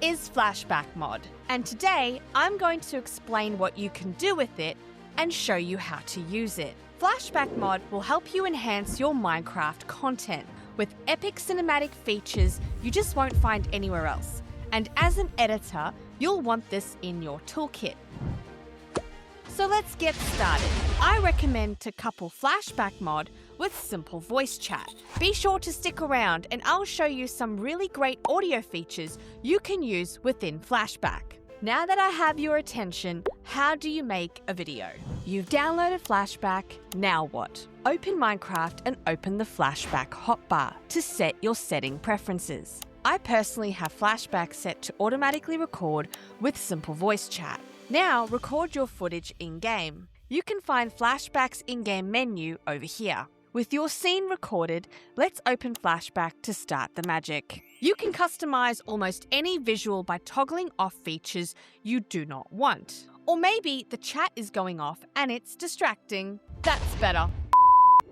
is Flashback Mod, and today I'm going to explain what you can do with it and show you how to use it. Flashback Mod will help you enhance your Minecraft content with epic cinematic features you just won't find anywhere else. And as an editor, you'll want this in your toolkit. So let's get started. I recommend to couple Flashback Mod with simple voice chat. Be sure to stick around and I'll show you some really great audio features you can use within Flashback. Now that I have your attention, how do you make a video? You've downloaded Flashback, now what? Open Minecraft and open the Flashback hotbar to set your setting preferences. I personally have Flashback set to automatically record with simple voice chat. Now record your footage in-game. You can find Flashback's in-game menu over here. With your scene recorded, let's open Flashback to start the magic. You can customize almost any visual by toggling off features you do not want. Or maybe the chat is going off and it's distracting. That's better.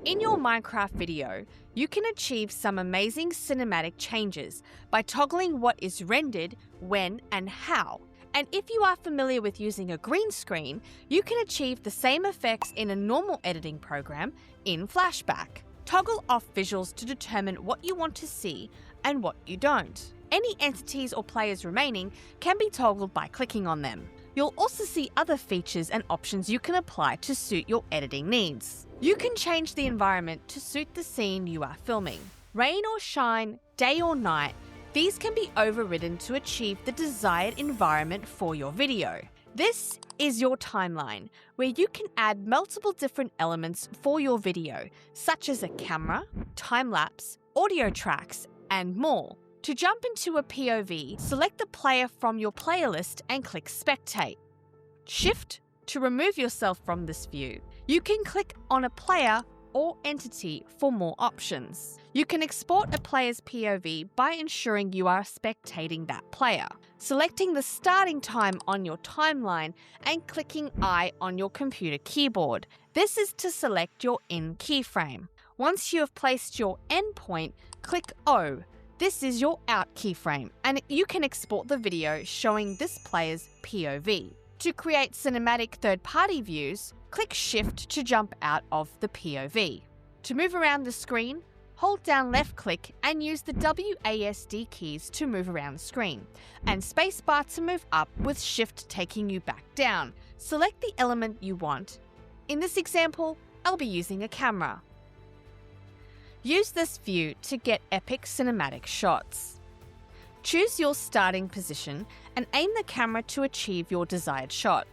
In your Minecraft video, you can achieve some amazing cinematic changes by toggling what is rendered, when and how. And if you are familiar with using a green screen, you can achieve the same effects in a normal editing program in Flashback. Toggle off visuals to determine what you want to see and what you don't. Any entities or players remaining can be toggled by clicking on them. You'll also see other features and options you can apply to suit your editing needs. You can change the environment to suit the scene you are filming. Rain or shine, day or night, these can be overridden to achieve the desired environment for your video. This is your timeline, where you can add multiple different elements for your video, such as a camera, time-lapse, audio tracks, and more. To jump into a POV, select the player from your player list and click Spectate. Shift to remove yourself from this view. You can click on a player or entity for more options. You can export a player's POV by ensuring you are spectating that player, selecting the starting time on your timeline and clicking I on your computer keyboard. This is to select your in keyframe. Once you have placed your endpoint, click O. This is your out keyframe, and you can export the video showing this player's POV. To create cinematic third-party views, click Shift to jump out of the POV. To move around the screen, hold down left-click and use the WASD keys to move around the screen, and spacebar to move up with Shift taking you back down. Select the element you want. In this example, I'll be using a camera. Use this view to get epic cinematic shots. Choose your starting position and aim the camera to achieve your desired shot.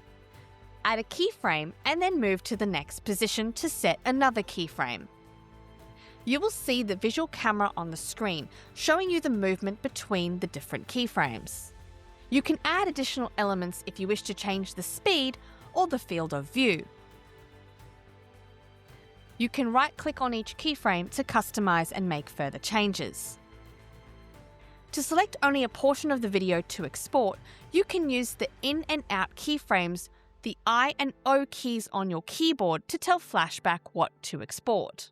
Add a keyframe and then move to the next position to set another keyframe. You will see the visual camera on the screen, showing you the movement between the different keyframes. You can add additional elements if you wish to change the speed or the field of view. You can right-click on each keyframe to customize and make further changes. To select only a portion of the video to export, you can use the in and out keyframes, the I and O keys on your keyboard to tell Flashback what to export.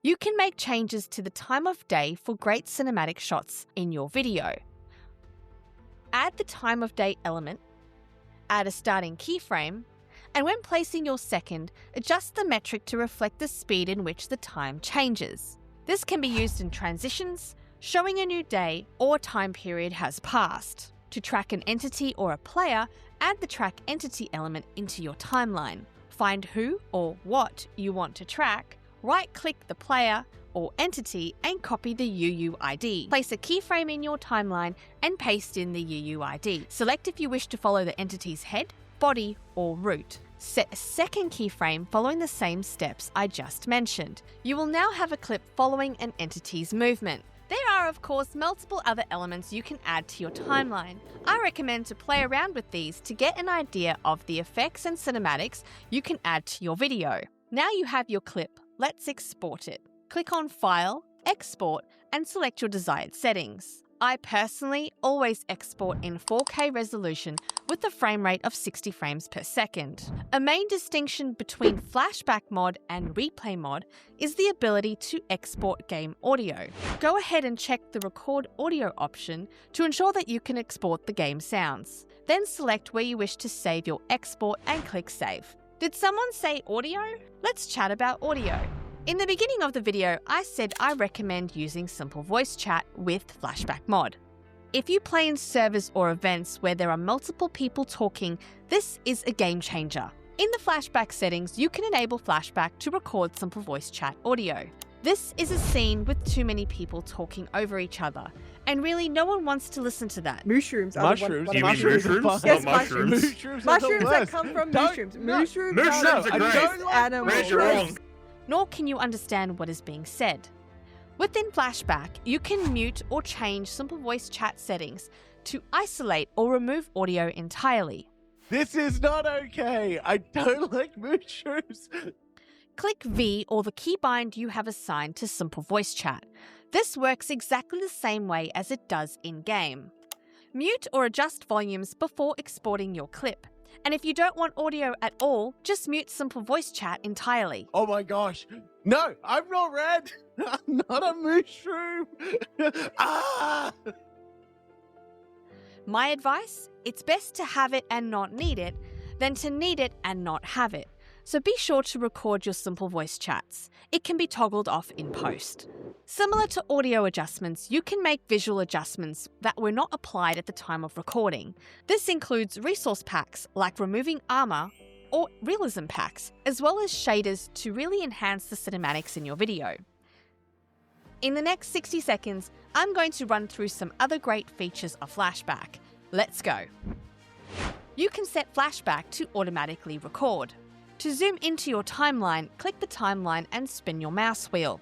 You can make changes to the time of day for great cinematic shots in your video. Add the time of day element, add a starting keyframe, and when placing your second, adjust the metric to reflect the speed in which the time changes. This can be used in transitions, showing a new day or time period has passed. To track an entity or a player, add the track entity element into your timeline. Find who or what you want to track, right-click the player or entity and copy the UUID. Place a keyframe in your timeline and paste in the UUID. Select if you wish to follow the entity's head, body, or root. Set a second keyframe following the same steps I just mentioned. You will now have a clip following an entity's movement. There are, of course, multiple other elements you can add to your timeline. I recommend to play around with these to get an idea of the effects and cinematics you can add to your video. Now you have your clip, let's export it. Click on File, Export, and select your desired settings. I personally always export in 4K resolution with a frame rate of 60 frames per second. A main distinction between Flashback Mod and Replay Mod is the ability to export game audio. Go ahead and check the Record Audio option to ensure that you can export the game sounds. Then select where you wish to save your export and click Save. Did someone say audio? Let's chat about audio. In the beginning of the video, I said I recommend using simple voice chat with Flashback Mod. If you play in servers or events where there are multiple people talking, this is a game changer. In the Flashback settings, you can enable Flashback to record simple voice chat audio. This is a scene with too many people talking over each other, and really no one wants to listen to that. Mushrooms. Mushrooms? One of You mean mushrooms. mushrooms? Yes, Not mushrooms. mushrooms. Mushrooms that worst. come from Don't- mushrooms. no. Mushrooms Mushrooms are are great. just animals. Reg, you're wrong. Nor can you understand what is being said. Within Flashback, you can mute or change simple voice chat settings to isolate or remove audio entirely. This is not okay. I don't like mushrooms. Click V or the keybind you have assigned to simple voice chat. This works exactly the same way as it does in-game. Mute or adjust volumes before exporting your clip. And if you don't want audio at all, just mute simple voice chat entirely. Oh my gosh. No, I'm not red. I'm not a mushroom. Ah! My advice? It's best to have it and not need it than to need it and not have it. So be sure to record your simple voice chats. It can be toggled off in post. Similar to audio adjustments, you can make visual adjustments that were not applied at the time of recording. This includes resource packs like removing armor or realism packs, as well as shaders to really enhance the cinematics in your video. In the next 60 seconds, I'm going to run through some other great features of Flashback. Let's go. You can set Flashback to automatically record. To zoom into your timeline, click the timeline and spin your mouse wheel.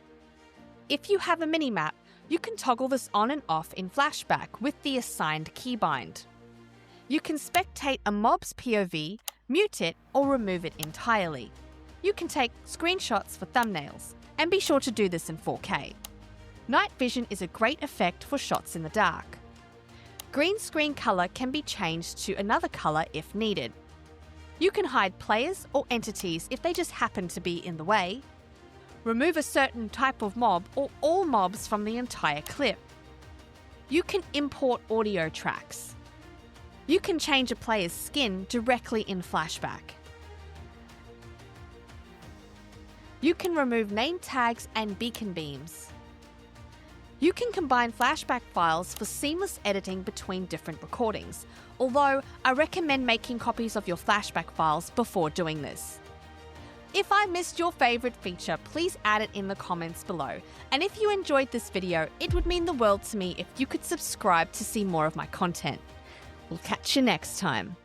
If you have a minimap, you can toggle this on and off in Flashback with the assigned keybind. You can spectate a mob's POV, mute it, or remove it entirely. You can take screenshots for thumbnails, and be sure to do this in 4K. Night vision is a great effect for shots in the dark. Green screen color can be changed to another color if needed. You can hide players or entities if they just happen to be in the way. Remove a certain type of mob or all mobs from the entire clip. You can import audio tracks. You can change a player's skin directly in Flashback. You can remove name tags and beacon beams. You can combine Flashback files for seamless editing between different recordings, although I recommend making copies of your Flashback files before doing this. If I missed your favourite feature, please add it in the comments below, and if you enjoyed this video, it would mean the world to me if you could subscribe to see more of my content. We'll catch you next time.